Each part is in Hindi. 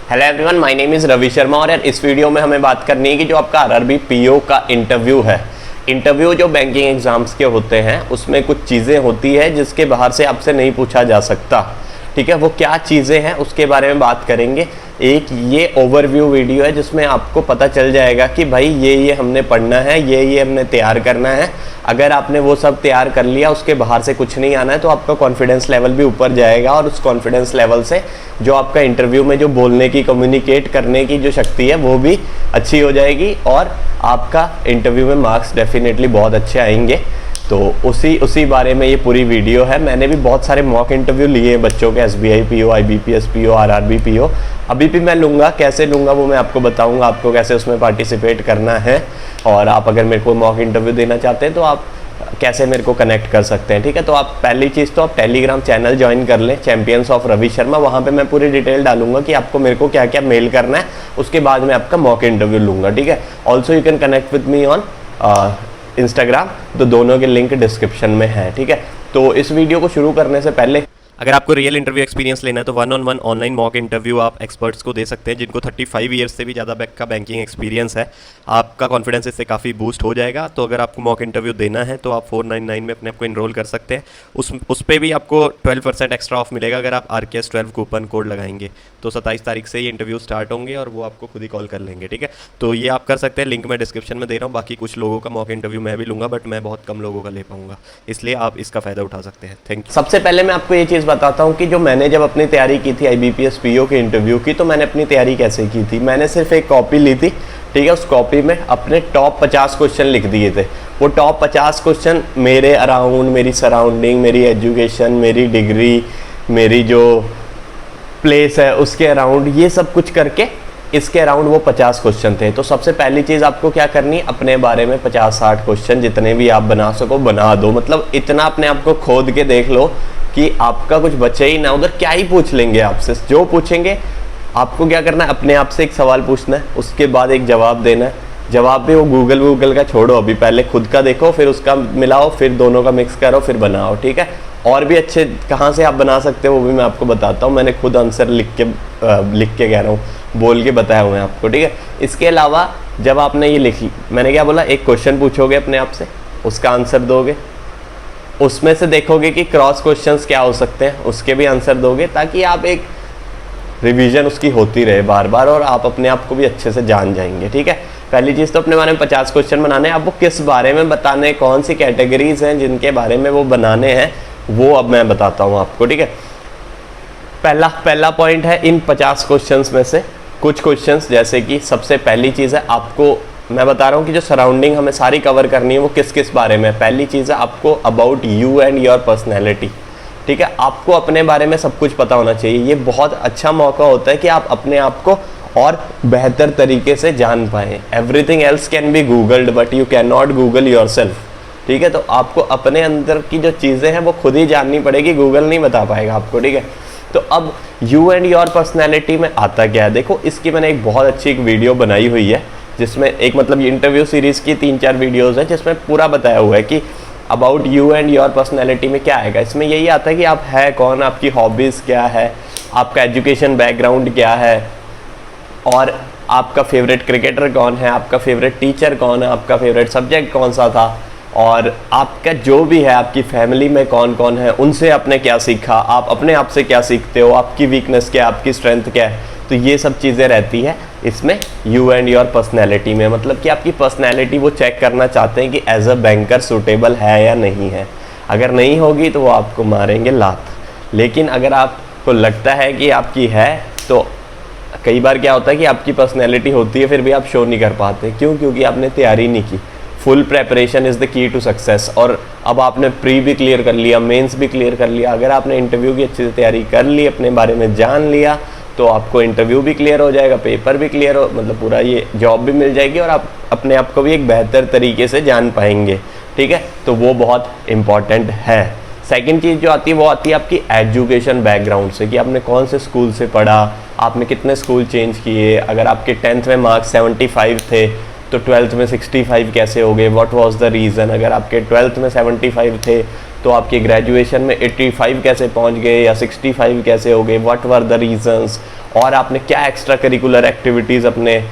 Hello everyone, my name is Ravi Sharma और यार इस वीडियो में हमें बात करनी है कि जो आपका आरआरबी पीओ का इंटरव्यू है, इंटरव्यू जो बैंकिंग एग्जाम्स के होते हैं उसमें कुछ चीज़ें होती है जिसके बाहर से आपसे नहीं पूछा जा सकता। ठीक है, वो क्या चीज़ें हैं उसके बारे में बात करेंगे। एक ये ओवरव्यू वीडियो है जिसमें आपको पता चल जाएगा कि भाई ये हमने पढ़ना है, ये हमने तैयार करना है। अगर आपने वो सब तैयार कर लिया, उसके बाहर से कुछ नहीं आना है, तो आपका कॉन्फिडेंस लेवल भी ऊपर जाएगा और उस कॉन्फिडेंस लेवल से जो आपका इंटरव्यू में जो बोलने की, कम्युनिकेट करने की जो शक्ति है वो भी अच्छी हो जाएगी और आपका इंटरव्यू में मार्क्स डेफिनेटली बहुत अच्छे आएंगे। तो उसी बारे में ये पूरी वीडियो है। मैंने भी बहुत सारे मॉक इंटरव्यू लिए हैं बच्चों के, SBI PO, IBPS PO, RRB PO. अभी भी मैं लूँगा, कैसे लूँगा वो मैं आपको बताऊँगा, आपको कैसे उसमें पार्टिसिपेट करना है। और आप अगर मेरे को मॉक इंटरव्यू देना चाहते हैं तो आप कैसे मेरे को कनेक्ट कर सकते हैं। ठीक है, तो आप पहली चीज़ तो आप टेलीग्राम चैनल ज्वाइन कर लें, चैंपियंस ऑफ रवि शर्मा। वहाँ पे मैं पूरी डिटेल डालूंगा कि आपको मेरे को क्या क्या मेल करना है, उसके बाद मैं आपका मॉक इंटरव्यू लूँगा। ठीक है, also you can connect with me on Instagram, तो दोनों के लिंक डिस्क्रिप्शन में है। ठीक है, तो इस वीडियो को शुरू करने से पहले अगर आपको रियल इंटरव्यू एक्सपीरियंस लेना है तो 1-on-1 ऑनलाइन मॉक इंटरव्यू आप एक्सपर्ट्स को दे सकते हैं जिनको 35 ईयर्स से भी ज़्यादा का बैंकिंग एक्सपीरियंस है। आपका कॉन्फिडेंस इससे काफ़ी बूस्ट हो जाएगा। तो अगर आपको मॉक इंटरव्यू देना है तो आप 499 में अपने आप को इनरोल कर सकते हैं। उस पर भी आपको 12% एक्स्ट्रा ऑफ मिलेगा अगर आप RKS12 कूपन कोड लगाएंगे। तो 27 तारीख से ये इंटरव्यू स्टार्ट होंगे और वो आपको खुद ही कॉल कर लेंगे। ठीक है, तो ये आप कर सकते हैं, लिंक मैं डिस्क्रिप्शन में दे रहा हूँ। बाकी कुछ लोगों का मॉक इंटरव्यू मैं भी लूँगा, बट मैं बहुत कम लोगों का ले पाऊँगा, इसलिए आप इसका फ़ायदा उठा सकते हैं। Thank you. सबसे पहले मैं आपको ये चीज़ बताता हूँ कि जो मैंने जब अपनी तैयारी की थी आईबीपीएस पीओ के इंटरव्यू की, तो मैंने अपनी तैयारी कैसे की थी। मैंने सिर्फ एक कॉपी ली थी। ठीक है, उस कॉपी में अपने टॉप 50 क्वेश्चन लिख दिए थे। वो टॉप 50 क्वेश्चन मेरे अराउंड, मेरी सराउंडिंग, मेरी एजुकेशन, मेरी डिग्री, मेरी जो प्लेस है उसके अराउंड, ये सब कुछ करके इसके अराउंड वो 50 क्वेश्चन थे। तो सबसे पहली चीज़ आपको क्या करनी, अपने बारे में 50-60 क्वेश्चन जितने भी आप बना सको बना दो। मतलब इतना अपने आप को खोद के देख लो कि आपका कुछ बचे ही ना। उधर क्या ही पूछ लेंगे आपसे, जो पूछेंगे आपको क्या करना है, अपने आप से एक सवाल पूछना है, उसके बाद एक जवाब देना है। जवाब भी वो गूगल का छोड़ो, अभी पहले खुद का देखो, फिर उसका मिलाओ, फिर दोनों का मिक्स करो, फिर बनाओ। ठीक है, और भी अच्छे कहाँ से आप बना सकते हो वो भी मैं आपको बताता हूँ। मैंने खुद आंसर लिख के कह रहा हूँ, बोल के बताया हुआ है आपको। ठीक है, इसके अलावा जब आपने ये लिखी, मैंने क्या बोला, एक क्वेश्चन पूछोगे अपने आप से, उसका आंसर दोगे, उसमें से देखोगे कि क्रॉस क्वेश्चंस क्या हो सकते हैं, उसके भी आंसर दोगे, ताकि आप एक रिवीजन उसकी होती रहे बार बार और आप अपने आप को भी अच्छे से जान जाएंगे। ठीक है, पहली चीज़ तो अपने बारे में 50 क्वेश्चन बनाने हैं। अब वो किस बारे में बताने, कौन सी कैटेगरीज हैं जिनके बारे में वो बनाने हैं, वो अब मैं बताता हूँ आपको। ठीक है, पहला पॉइंट है, इन 50 क्वेश्चंस में से कुछ क्वेश्चंस, जैसे कि सबसे पहली चीज़ है, आपको मैं बता रहा हूँ कि जो सराउंडिंग हमें सारी कवर करनी है वो किस किस बारे में। पहली चीज़ है आपको about you and your personality. ठीक है, आपको अपने बारे में सब कुछ पता होना चाहिए। ये बहुत अच्छा मौका होता है कि आप अपने आप को और बेहतर तरीके से जान पाएँ। Everything else can be googled but you can not Google your self. ठीक है, तो आपको अपने अंदर की जो चीज़ें हैं वो खुद ही जाननी पड़ेगी, गूगल नहीं बता पाएगा आपको। ठीक है, तो अब यू एंड योर पर्सनैलिटी में आता क्या है, देखो इसकी मैंने एक बहुत अच्छी एक वीडियो बनाई हुई है, जिसमें एक मतलब ये इंटरव्यू सीरीज़ की 3-4 वीडियोज़ हैं जिसमें पूरा बताया हुआ है कि about you and your personality में क्या आएगा। इसमें यही आता है कि आप है कौन, आपकी हॉबीज़ क्या है, आपका एजुकेशन बैकग्राउंड क्या है, और आपका फेवरेट क्रिकेटर कौन है, आपका फेवरेट टीचर कौन है, आपका फेवरेट सब्जेक्ट कौन सा था, और आपका जो भी है, आपकी फैमिली में कौन कौन है, उनसे आपने क्या सीखा, आप अपने आप से क्या सीखते हो, आपकी वीकनेस क्या है, आपकी स्ट्रेंथ क्या है। तो ये सब चीज़ें रहती है इसमें यू एंड योर पर्सनैलिटी में। मतलब कि आपकी पर्सनैलिटी वो चेक करना चाहते हैं कि एज अ बैंकर सूटेबल है या नहीं है। अगर नहीं होगी तो वो आपको मारेंगे लात, लेकिन अगर आपको लगता है कि आपकी है, तो कई बार क्या होता है कि आपकी पर्सनैलिटी होती है फिर भी आप शो नहीं कर पाते। क्यों? क्योंकि आपने तैयारी नहीं की। Full preparation is the key to success. और अब आपने प्री भी क्लियर कर लिया, मेंस भी क्लियर कर लिया। अगर आपने इंटरव्यू की अच्छी से तैयारी कर ली, अपने बारे में जान लिया, तो आपको इंटरव्यू भी क्लियर हो जाएगा, पेपर भी क्लियर हो, मतलब पूरा ये जॉब भी मिल जाएगी और आप अपने आप को भी एक बेहतर तरीके से जान पाएंगे। ठीक है, तो वो बहुत इम्पॉर्टेंट है। सेकंड चीज़ जो आती है वो आती है आपकी एजुकेशन बैकग्राउंड से, कि आपने कौन से स्कूल से पढ़ा, आपने कितने स्कूल चेंज किए। अगर आपके 10th में मार्क्स 75 थे तो 12th में 65 कैसे हो गए, व्हाट वाज द रीज़न। अगर आपके 12th में 75 थे तो आपके ग्रेजुएशन में 85 कैसे पहुंच गए या 65 कैसे हो गए, व्हाट वर द रीजंस। और आपने क्या एक्स्ट्रा करिकुलर एक्टिविटीज़ अपने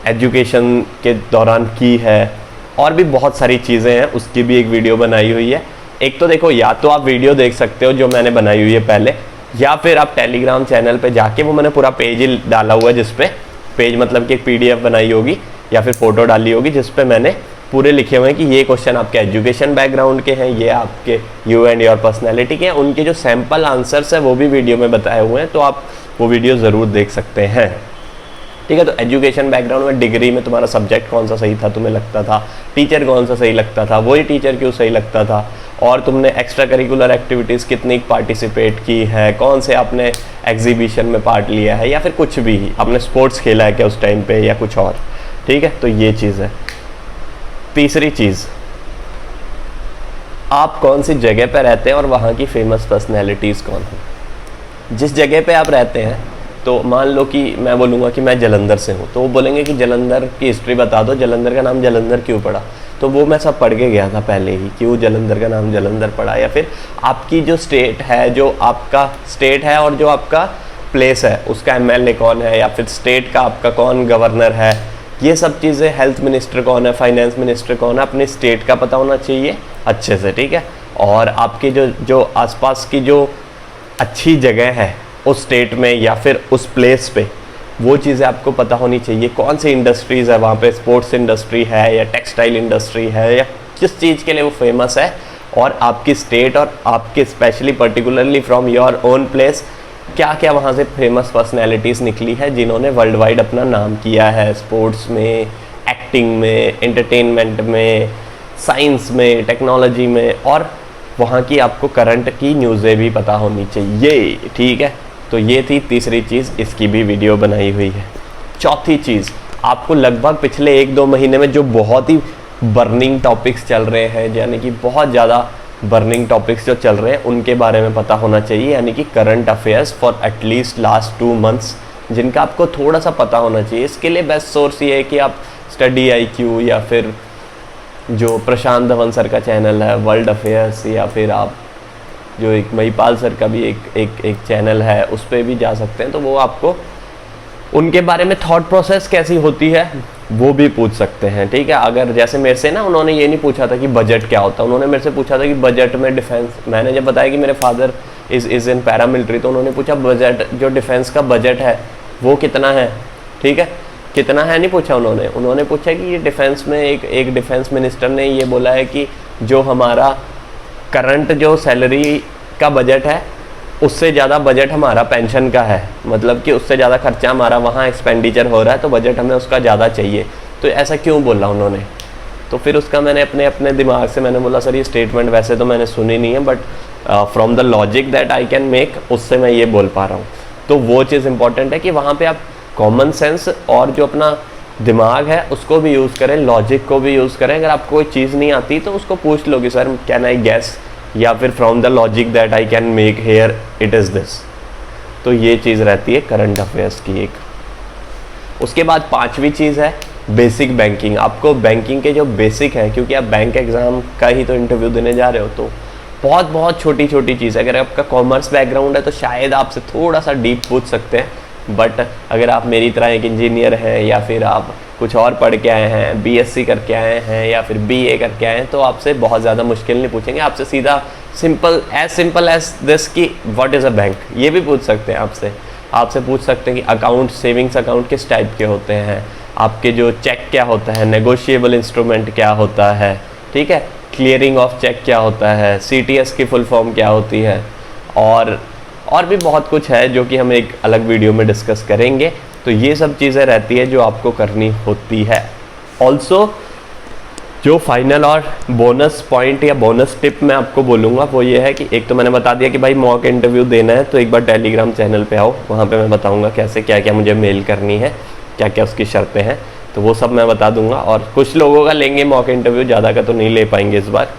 एजुकेशन के दौरान की है, और भी बहुत सारी चीज़ें हैं, उसकी भी एक वीडियो बनाई हुई है। एक तो देखो, या तो आप वीडियो देख सकते हो जो मैंने बनाई हुई है पहले, या फिर आप टेलीग्राम चैनल पे जाके, वो मैंने पूरा पेज ही डाला हुआ है, जिस पे पेज मतलब कि एक PDF बनाई होगी या फिर फोटो डाली होगी, जिस पे मैंने पूरे लिखे हुए हैं कि ये क्वेश्चन आपके एजुकेशन बैकग्राउंड के हैं, ये आपके यू एंड योर पर्सनैलिटी के हैं। उनके जो सैम्पल आंसर्स है वो भी वीडियो में बताए हुए हैं, तो आप वो वीडियो ज़रूर देख सकते हैं। ठीक है, तो एजुकेशन बैकग्राउंड में डिग्री में तुम्हारा सब्जेक्ट कौन सा सही था, तुम्हें लगता था, टीचर कौन सा सही लगता था, वही टीचर क्यों सही लगता था, और तुमने एक्स्ट्रा करिकुलर एक्टिविटीज़ कितनी पार्टिसिपेट की है, कौन से आपने एग्जीबिशन में पार्ट लिया है, या फिर कुछ भी आपने स्पोर्ट्स खेला है क्या उस टाइम पे, या कुछ और। ठीक है, तो ये चीज़ है। तीसरी चीज़, आप कौन सी जगह पे रहते हैं और वहाँ की फेमस पर्सनैलिटीज़ कौन है। जिस जगह पे आप रहते हैं, तो मान लो कि मैं बोलूँगा कि मैं जलंधर से हूँ, तो वो बोलेंगे कि जलंधर की हिस्ट्री बता दो, जलंधर का नाम जलंधर क्यों पड़ा, तो वो मैं सब पढ़ के गया था पहले ही, क्यों जलंधर का नाम जलंधर पड़ा। या फिर आपकी जो स्टेट है, जो आपका स्टेट है और जो आपका प्लेस है, उसका MLA कौन है, या फिर स्टेट का आपका कौन गवर्नर है, ये सब चीज़ें, हेल्थ मिनिस्टर कौन है, फाइनेंस मिनिस्टर कौन है, अपने स्टेट का पता होना चाहिए अच्छे से। ठीक है, और आपके जो आसपास की जो अच्छी जगह है उस स्टेट में या फिर उस प्लेस पे, वो चीज़ें आपको पता होनी चाहिए। कौन सी इंडस्ट्रीज़ है वहाँ पे, स्पोर्ट्स इंडस्ट्री है या टेक्सटाइल इंडस्ट्री है, या जिस चीज़ के लिए वो फेमस है, और आपकी स्टेट और आपके specially particularly from your own place क्या क्या वहाँ से फेमस पर्सनैलिटीज़ निकली है जिन्होंने वर्ल्ड वाइड अपना नाम किया है, स्पोर्ट्स में, एक्टिंग में, एंटरटेनमेंट में, साइंस में, टेक्नोलॉजी में, और वहाँ की आपको करंट की न्यूज़ें भी पता होनी चाहिए। ठीक है, तो ये थी तीसरी चीज़, इसकी भी वीडियो बनाई हुई है। चौथी चीज़, आपको लगभग पिछले 1-2 महीने में जो बहुत ही बर्निंग टॉपिक्स चल रहे हैं, यानी कि बहुत ज़्यादा बर्निंग टॉपिक्स जो चल रहे हैं, उनके बारे में पता होना चाहिए, यानी कि current affairs for at least last 2 months, जिनका आपको थोड़ा सा पता होना चाहिए। इसके लिए बेस्ट सोर्स ये है कि आप स्टडी IQ, या फिर जो प्रशांत धवन सर का चैनल है वर्ल्ड अफेयर्स, या फिर आप जो एक महिपाल सर का भी एक चैनल है, उस पर भी जा सकते हैं। तो वो आपको उनके बारे में थॉट प्रोसेस कैसी होती है वो भी पूछ सकते हैं। ठीक है, अगर जैसे मेरे से ना, उन्होंने ये नहीं पूछा था कि बजट क्या होता है, उन्होंने मेरे से पूछा था कि बजट में डिफेंस, मैंने जब बताया कि मेरे फादर इज़ इन पैरामिलिट्री, तो उन्होंने पूछा बजट, जो डिफेंस का बजट है वो कितना है। ठीक है, कितना है नहीं पूछा उन्होंने पूछा कि ये डिफेंस में एक डिफेंस मिनिस्टर ने ये बोला है कि जो हमारा करंट जो सैलरी का बजट है, उससे ज़्यादा बजट हमारा पेंशन का है, मतलब कि उससे ज़्यादा खर्चा हमारा वहाँ एक्सपेंडिचर हो रहा है, तो बजट हमें उसका ज़्यादा चाहिए। तो ऐसा क्यों बोला उन्होंने, तो फिर उसका मैंने अपने दिमाग से मैंने बोला सर ये स्टेटमेंट वैसे तो मैंने सुनी नहीं है, but from the logic that I can make, उससे मैं ये बोल पा रहा हूँ। तो वो चीज़ इंपॉर्टेंट है कि वहाँ पे आप कॉमन सेंस और जो अपना दिमाग है उसको भी यूज़ करें, लॉजिक को भी यूज़ करें। अगर आपको कोई चीज़ नहीं आती तो उसको पूछ लो कि सर कैन आई गेस, या फिर from the logic that I can make here it is this. तो ये चीज़ रहती है करंट अफेयर्स की एक। उसके बाद 5वीं चीज़ है बेसिक बैंकिंग। आपको बैंकिंग के जो बेसिक हैं, क्योंकि आप बैंक एग्ज़ाम का ही तो इंटरव्यू देने जा रहे हो, तो बहुत बहुत छोटी छोटी चीज़ है। अगर आपका कॉमर्स बैकग्राउंड है तो शायद आपसे थोड़ा सा डीप पूछ सकते हैं, बट अगर आप मेरी तरह एक इंजीनियर हैं या फिर आप कुछ और पढ़ के आए हैं, BSc करके आए हैं या फिर BA करके आए हैं, तो आपसे बहुत ज़्यादा मुश्किल नहीं पूछेंगे। आपसे सीधा सिंपल एज दिस कि व्हाट इज़ अ बैंक, ये भी पूछ सकते हैं आपसे पूछ सकते हैं कि अकाउंट, सेविंग्स अकाउंट किस टाइप के होते हैं, आपके जो चेक क्या होता है, नेगोशिएबल इंस्ट्रूमेंट क्या होता है, ठीक है, क्लियरिंग ऑफ चेक क्या होता है, CTS की फुल फॉर्म क्या होती है, और भी बहुत कुछ है जो कि हम एक अलग वीडियो में डिस्कस करेंगे। तो ये सब चीज़ें रहती है जो आपको करनी होती है। ऑल्सो जो फाइनल और बोनस पॉइंट या बोनस टिप मैं आपको बोलूँगा वो ये है कि एक तो मैंने बता दिया कि भाई मॉक इंटरव्यू देना है तो एक बार टेलीग्राम चैनल पे आओ, वहाँ पे मैं बताऊँगा कैसे क्या क्या मुझे मेल करनी है, क्या क्या उसकी शर्तें हैं, तो वो सब मैं बता दूँगा। और कुछ लोगों का लेंगे मॉक इंटरव्यू, ज़्यादा का तो नहीं ले पाएंगे इस बार,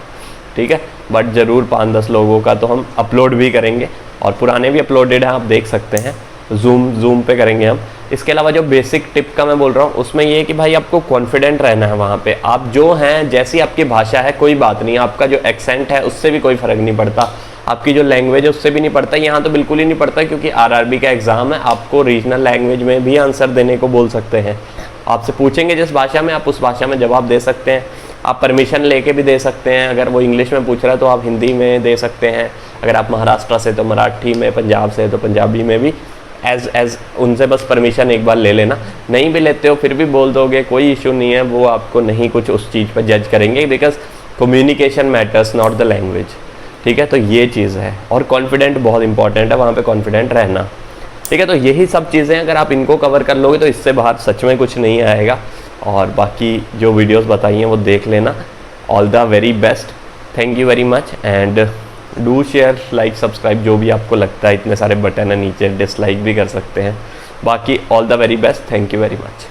ठीक है, बट ज़रूर 5-10 लोगों का तो हम अपलोड भी करेंगे, और पुराने भी अपलोडेड हैं, आप देख सकते हैं, जूम पे करेंगे हम। इसके अलावा जो बेसिक टिप का मैं बोल रहा हूँ उसमें ये है कि भाई आपको कॉन्फिडेंट रहना है वहाँ पे। आप जो हैं, जैसी आपकी भाषा है कोई बात नहीं, आपका जो एक्सेंट है उससे भी कोई फ़र्क नहीं पड़ता। आपकी जो लैंग्वेज है उससे भी नहीं पड़ता। यहाँ तो बिल्कुल ही नहीं पड़ता, क्योंकि आरआरबी का एग्ज़ाम है, आपको रीजनल लैंग्वेज में भी आंसर देने को बोल सकते हैं। आपसे पूछेंगे जिस भाषा में, आप उस भाषा में जवाब दे सकते हैं। आप परमिशन लेके भी दे सकते हैं, अगर वो इंग्लिश में पूछ रहा है तो आप हिंदी में दे सकते हैं। अगर आप महाराष्ट्र से तो मराठी में, पंजाब से तो पंजाबी में भी, एज उनसे बस परमिशन एक बार ले लेना। नहीं भी लेते हो फिर भी बोल दोगे, कोई इशू नहीं है, वो आपको नहीं कुछ उस चीज़ पर जज करेंगे, because communication matters not the language. ठीक है, तो ये चीज़ है। और कॉन्फिडेंट बहुत इंपॉर्टेंट है, वहाँ पे कॉन्फिडेंट रहना। ठीक है, तो यही सब चीज़ें अगर आप इनको कवर कर लोगे तो इससे बाहर सच में कुछ नहीं आएगा। और बाकी जो वीडियोस बताई हैं वो देख लेना। All the very best, thank you very much, and do share, like, subscribe, जो भी आपको लगता है। इतने सारे बटन है नीचे, डिसलाइक भी कर सकते हैं। बाकी all the very best, thank you very much.